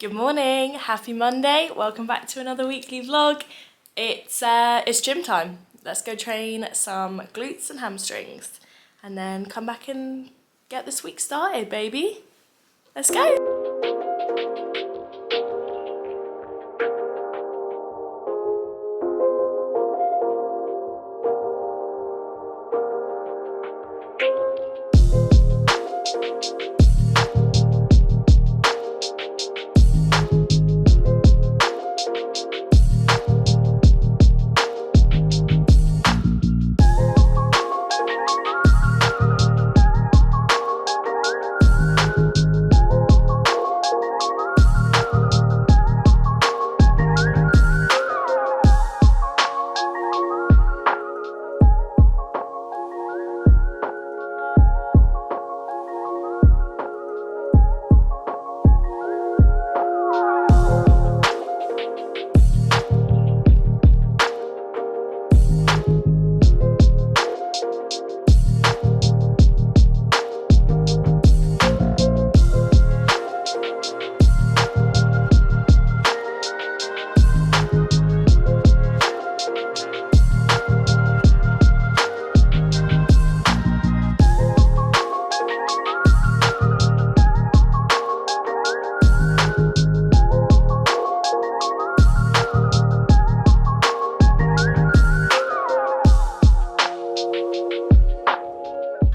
Good morning, happy Monday, welcome back to another weekly vlog. It's gym time. Let's go train some glutes and hamstrings and then come back and get this week started, baby. Let's go.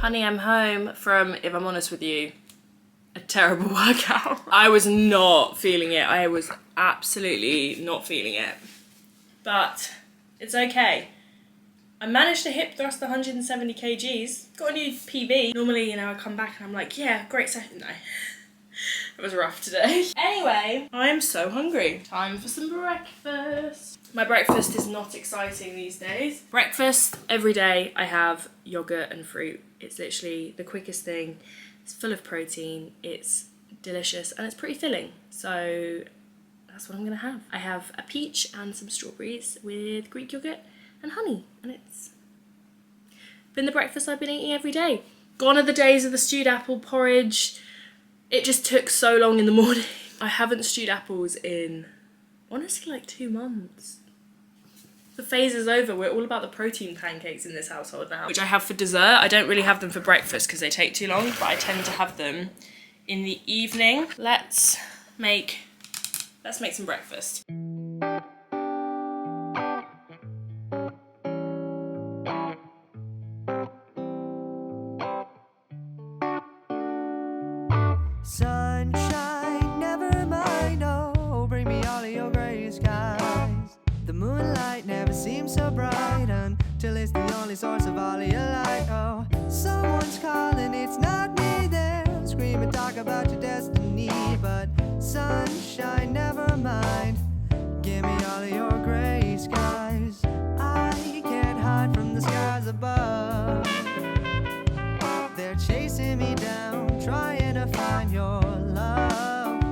Honey, I'm home from, if I'm honest with you, a terrible workout. I was not feeling it. I was absolutely not feeling it. But it's okay. I managed to hip thrust 170 kgs. Got a new PB. Normally, I come back and I'm like, yeah, great session. No. It was rough today. Anyway, I'm so hungry. Time for some breakfast. My breakfast is not exciting these days. Breakfast, every day I have yogurt and fruit. It's literally the quickest thing. It's full of protein, it's delicious, and it's pretty filling. So that's what I'm gonna have. I have a peach and some strawberries with Greek yogurt and honey, and it's been the breakfast I've been eating every day. Gone are the days of the stewed apple porridge. It just took so long in the morning. I haven't stewed apples in, honestly, like 2 months. The phase is over. We're all about the protein pancakes in this household now, which I have for dessert. I don't really have them for breakfast because they take too long, but I tend to have them in the evening. Let's make some breakfast. Sunshine, never mind, oh, bring me all of your gray skies. The moonlight never seems so bright until it's the only source of all of your light. Oh, someone's calling, it's not me, they'll scream and talk about your destiny. But sunshine, never mind, give me all of your gray skies. I can't hide from the skies above. They're chasing me down, trying to find your love.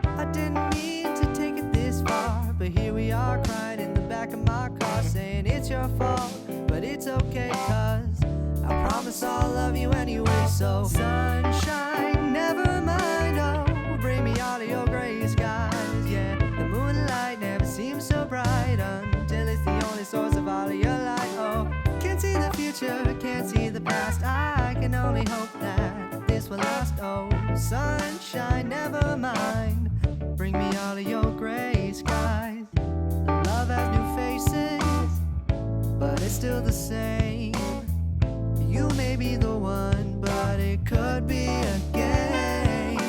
I didn't mean to take it this far, but here we are crying in the back of my car, saying it's your fault, but it's okay, cause I promise I'll love you anyway. So sunshine, never mind, oh, bring me all of your gray skies. Yeah, the moonlight never seems so bright until it's the only source of all of your light. Oh, can't see the future, can't see the past, I can only hope that this will last. Oh, sunshine, never mind, bring me all of your gray skies. Love has new faces, but it's still the same. You may be the one, but it could be a game.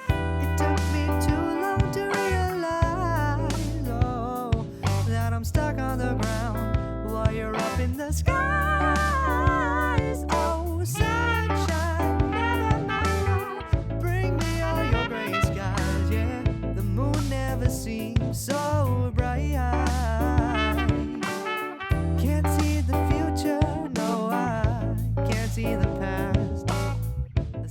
It took me too long to realize, oh, that I'm stuck on the ground while you're up in the skies. Oh, sunshine, never mind, bring me all your gray skies. Yeah, the moon never seems so bright. Can't see the future, no, I can't see the past.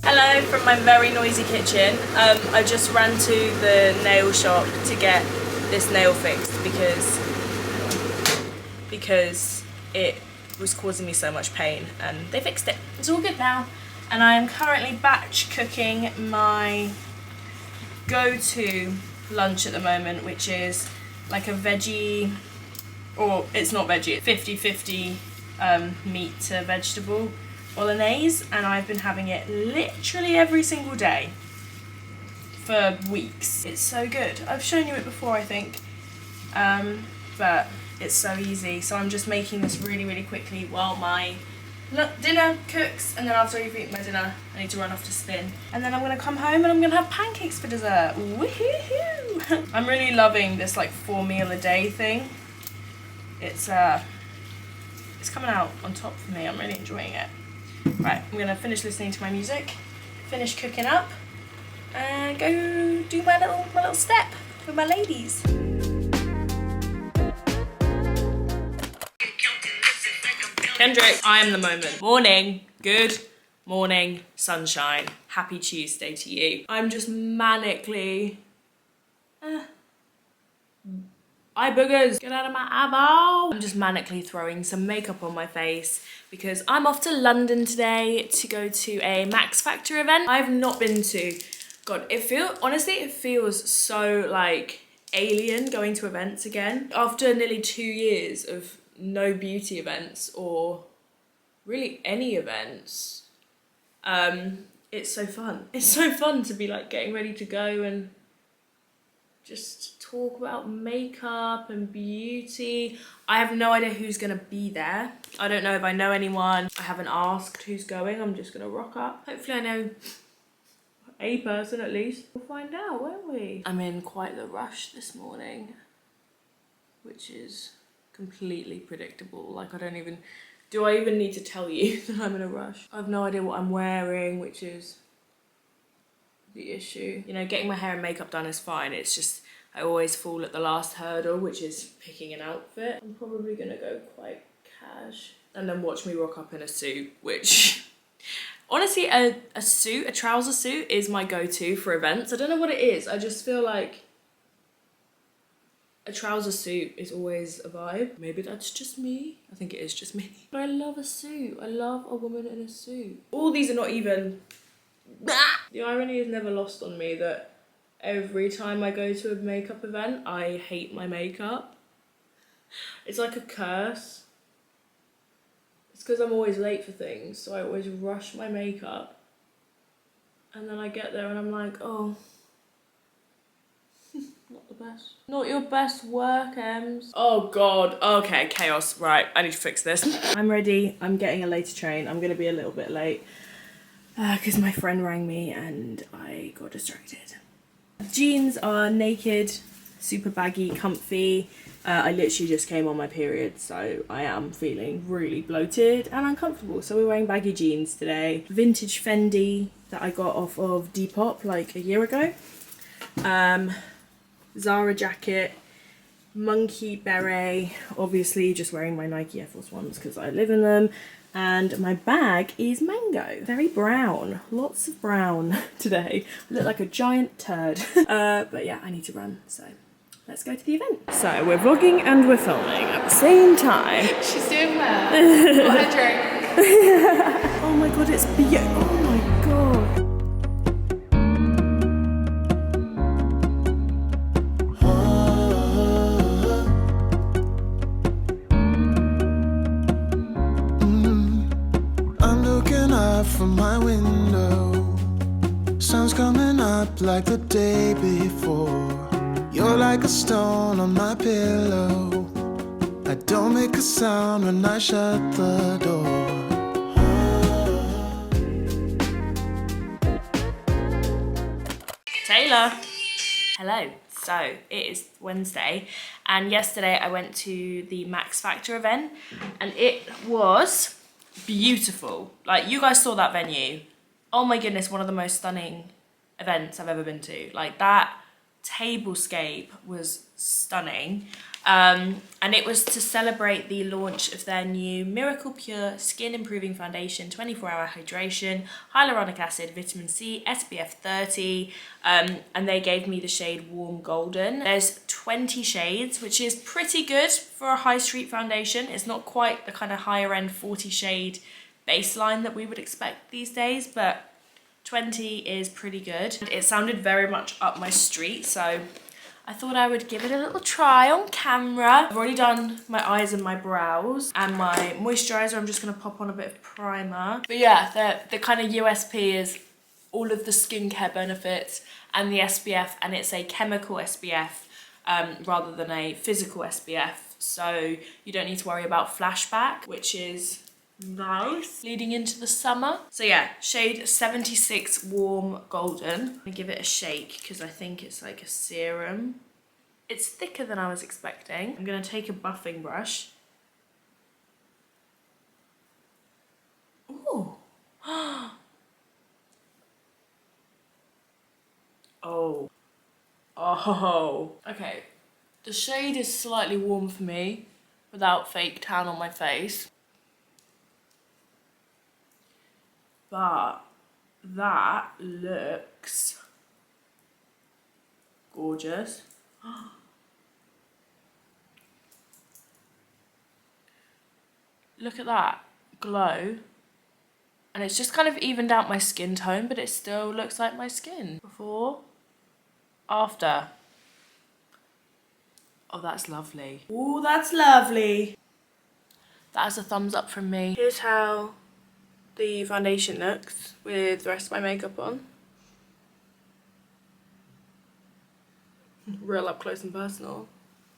Hello from my very noisy kitchen. I just ran to the nail shop to get this nail fixed because it was causing me so much pain, and they fixed it. It's all good now. And I am currently batch cooking my go-to lunch at the moment, which is like a veggie, or it's not veggie, 50-50 meat to vegetable bolognese, and I've been having it literally every single day for weeks. It's so good. I've shown you it before, I think, but it's so easy. So I'm just making this really quickly while my dinner cooks, and then after I've eaten my dinner I need to run off to spin, and then I'm gonna come home and I'm gonna have pancakes for dessert. Woohoo! I'm really loving this like 4 meal a day thing. It's coming out on top for me. I'm really enjoying it. Right, I'm gonna finish listening to my music, finish cooking up, and go do my little step with my ladies. Kendrick, I am the moment. Morning, good morning, sunshine. Happy Tuesday to you. I'm just manically, eye boogers, get out of my eyeball. I'm just manically throwing some makeup on my face because I'm off to London today to go to a Max Factor event I've not been to. God, honestly, it feels so like alien going to events again. After nearly 2 years of no beauty events or really any events, it's so fun. It's so fun to be like getting ready to go and just talk about makeup and beauty. I have no idea who's gonna be there. I don't know if I know anyone. I haven't asked who's going. I'm just gonna rock up. Hopefully I know a person at least. We'll find out, won't we? I'm in quite the rush this morning, which is completely predictable. Like, do I even need to tell you that I'm in a rush? I have no idea what I'm wearing, which is the issue. You know, getting my hair and makeup done is fine. It's just, I always fall at the last hurdle, which is picking an outfit. I'm probably gonna go quite cash. And then watch me rock up in a suit, which, honestly, a trouser suit is my go-to for events. I don't know what it is. I just feel like a trouser suit is always a vibe. Maybe that's just me. I think it is just me. But I love a suit. I love a woman in a suit. All these are not even... The irony is never lost on me that every time I go to a makeup event, I hate my makeup. It's like a curse. It's because I'm always late for things, so I always rush my makeup. And then I get there and I'm like, oh, not the best. Not your best work, Ems. Oh God, okay, chaos. Right, I need to fix this. I'm ready, I'm getting a later train. I'm gonna be a little bit late because my friend rang me and I got distracted. Jeans are naked, super baggy, comfy. I literally just came on my period, so I am feeling really bloated and uncomfortable. So we're wearing baggy jeans today. Vintage Fendi that I got off of Depop like a year ago. Zara jacket, monkey beret, obviously just wearing my Nike Air Force Ones because I live in them. And my bag is mango, very brown, lots of brown today. I look like a giant turd. But yeah, I need to run, so let's go to the event. So we're vlogging and we're filming at the same time. She's doing well. What a drink. Oh my God, it's beautiful. Oh my God. From my window, sun's coming up like the day before. You're like a stone on my pillow. I don't make a sound when I shut the door. Taylor. Hello. So it is Wednesday, and yesterday I went to the Max Factor event, and it was beautiful. Like, you guys saw that venue. Oh my goodness, one of the most stunning events I've ever been to. Like, that tablescape was stunning. And it was to celebrate the launch of their new Miracle Pure Skin Improving Foundation, 24-hour hydration, hyaluronic acid, vitamin C, SPF 30, and they gave me the shade Warm Golden. There's 20 shades, which is pretty good for a high street foundation. It's not quite the kind of higher end 40 shade baseline that we would expect these days, but 20 is pretty good. It sounded very much up my street, so I thought I would give it a little try on camera. I've already done my eyes and my brows and my moisturizer. I'm just gonna pop on a bit of primer. But yeah, the kind of USP is all of the skincare benefits and the SPF, and it's a chemical SPF rather than a physical SPF. So you don't need to worry about flashback, which is nice leading into the summer. So yeah, shade 76 Warm Golden. I'm gonna give it a shake because I think it's like a serum. It's thicker than I was expecting. I'm gonna take a buffing brush. Ooh. Oh. Oh. Okay. The shade is slightly warm for me without fake tan on my face. But that looks gorgeous. Look at that glow. And it's just kind of evened out my skin tone, but it still looks like my skin. Before, after. Oh, that's lovely. Oh, that's lovely. That is a thumbs up from me. Here's how the foundation looks with the rest of my makeup on. Real up close and personal.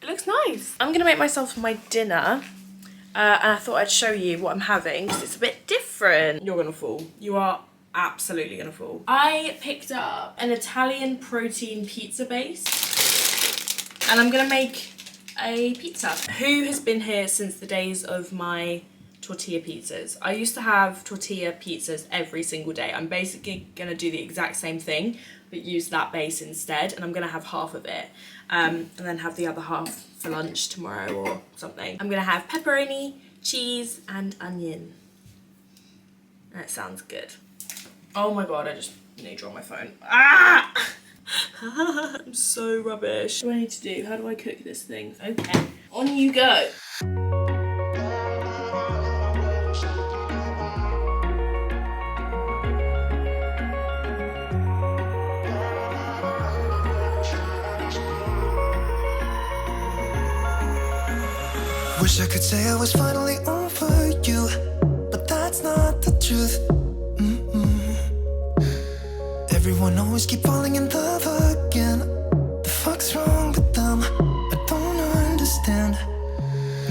It looks nice. I'm gonna make myself my dinner and I thought I'd show you what I'm having because it's a bit different. You're gonna fall. You are absolutely gonna fall. I picked up an Italian protein pizza base and I'm gonna make a pizza. Who has been here since the days of my tortilla pizzas? I used to have tortilla pizzas every single day. I'm basically gonna do the exact same thing but use that base instead, and I'm gonna have half of it and then have the other half for lunch tomorrow or something. I'm gonna have pepperoni, cheese and onion. That sounds good. Oh my god, I just need to draw my phone. Ah! I'm so rubbish. What do I need to do? How do I cook this thing? Okay, on you go. Wish I could say I was finally over you, but that's not the truth. Everyone always keep falling in love again. The fuck's wrong with them? I don't understand.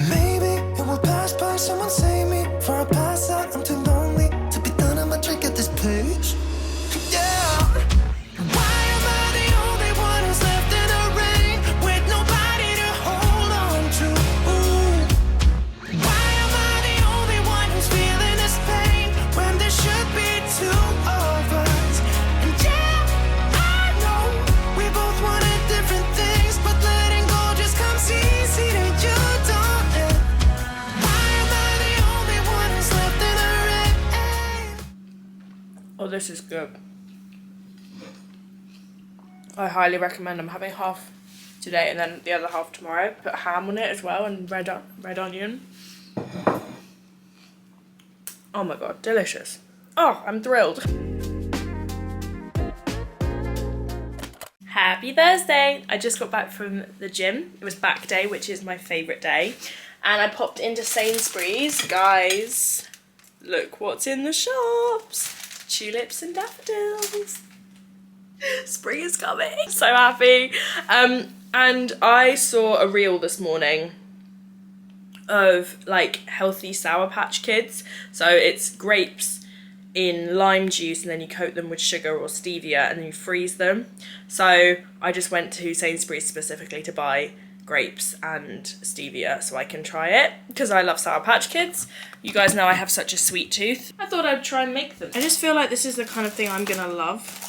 Maybe it will pass by, someone save me. For I pass out, I'm too lonely to be done. I'm a drink at this place. Yeah. Why am I the only one who's left in the rain with nobody to hold on to? Ooh. Why am I the only one who's feeling this pain when there should be two of us? And yeah, I know we both wanted different things, but letting go just comes easy to you, don't it? Why am I the only one who's left in the rain? Oh, this is good. I highly recommend. I'm having half today and then the other half tomorrow. Put ham on it as well and red onion. Oh my god, delicious. Oh, I'm thrilled. Happy Thursday! I just got back from the gym. It was back day, which is my favourite day. And I popped into Sainsbury's. Guys, look what's in the shops. Tulips and daffodils. Spring is coming. So happy. And I saw a reel this morning of like healthy Sour Patch Kids. So it's grapes in lime juice and then you coat them with sugar or stevia and then you freeze them. So I just went to Sainsbury's specifically to buy grapes and stevia so I can try it because I love Sour Patch Kids. You guys know I have such a sweet tooth. I thought I'd try and make them. I just feel like this is the kind of thing I'm gonna love.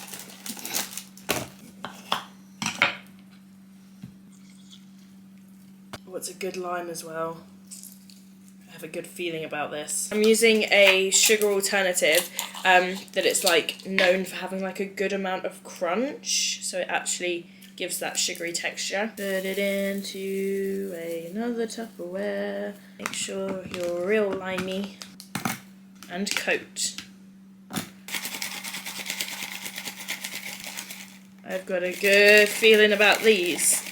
Oh, it's a good lime as well. I have a good feeling about this. I'm using a sugar alternative that it's like known for having like a good amount of crunch, so it actually gives that sugary texture. Put it into another Tupperware. Make sure you're real limey and coat. I've got a good feeling about these.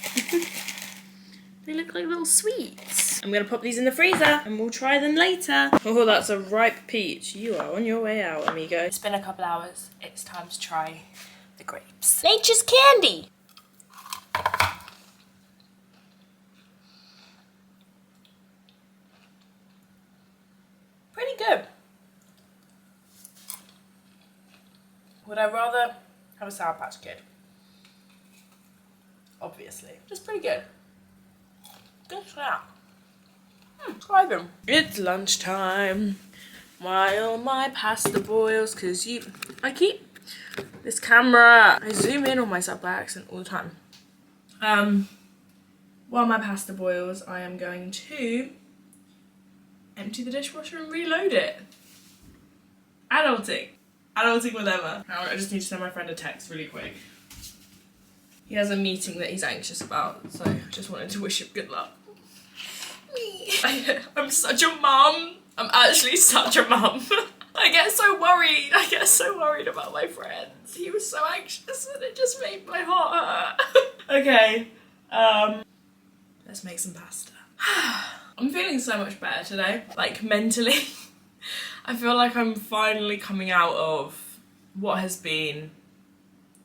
They look like little sweets. I'm gonna pop these in the freezer and we'll try them later. Oh, that's a ripe peach. You are on your way out, amigo. It's been a couple hours. It's time to try the grapes. Nature's candy. Pretty good. Would I rather have a Sour Patch Kid? Obviously. Just pretty good. Good snap. Try them. It's lunchtime. While my pasta boils, because I keep this camera, I zoom in on myself by accident all the time. While my pasta boils, I am going to empty the dishwasher and reload it. Adulting. Adulting with Emma. I just need to send my friend a text really quick. He has a meeting that he's anxious about, so I just wanted to wish him good luck. Me. I'm such a mum. I'm actually such a mum. I get so worried. I get so worried about my friends. He was so anxious and it just made my heart hurt. Okay, let's make some pasta. I'm feeling so much better today, like mentally. I feel like I'm finally coming out of what has been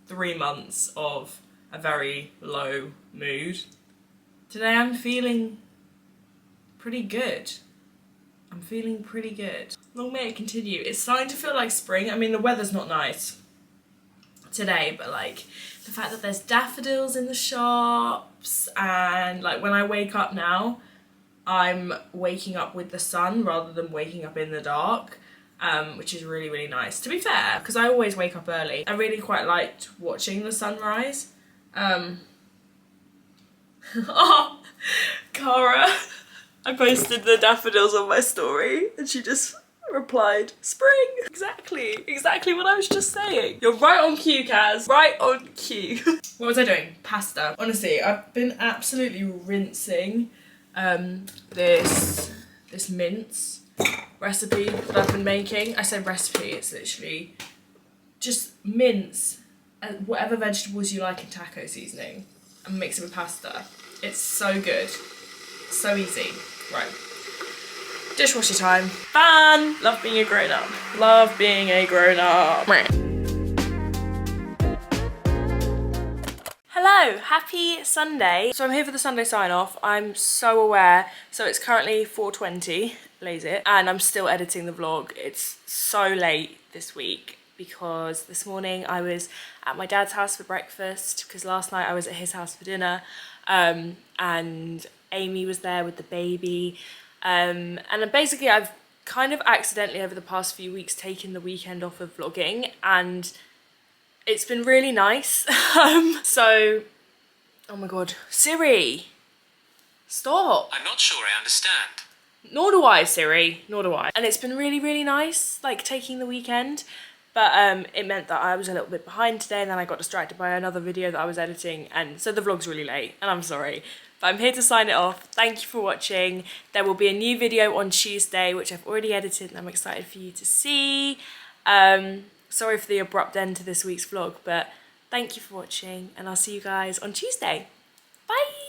3 months of a very low mood. Today I'm feeling pretty good. I'm feeling pretty good. Long may it continue. It's starting to feel like spring. I mean, the weather's not nice today, but like the fact that there's daffodils in the shops, and like when I wake up now, I'm waking up with the sun rather than waking up in the dark, which is really, really nice. To be fair, because I always wake up early, I really quite liked watching the sunrise. Oh, Cara, I posted the daffodils on my story and she just replied, spring. Exactly what I was just saying. You're right on cue, Kaz, right on cue. What was I doing? Pasta. Honestly, I've been absolutely rinsing this mince recipe that I've been making. I say recipe, it's literally just mince and whatever vegetables you like in taco seasoning and mix it with pasta. It's so good, so easy. Right, dishwasher time. Fun! Love being a grown up. Love being a grown up. Hello, happy Sunday. So I'm here for the Sunday sign off. I'm so aware. So it's currently 4:20, lays it, and I'm still editing the vlog. It's so late this week because this morning I was at my dad's house for breakfast because last night I was at his house for dinner, and Amy was there with the baby, and basically I've kind of accidentally over the past few weeks taken the weekend off of vlogging, and it's been really nice. So, oh my god, Siri, stop. I'm not sure I understand. Nor do I, Siri, nor do I. And it's been really, really nice, like taking the weekend, but it meant that I was a little bit behind today, and then I got distracted by another video that I was editing, and so the vlog's really late, and I'm sorry. But I'm here to sign it off. Thank you for watching. There will be a new video on Tuesday, which I've already edited, and I'm excited for you to see. Sorry for the abrupt end to this week's vlog, but thank you for watching, and I'll see you guys on Tuesday. Bye!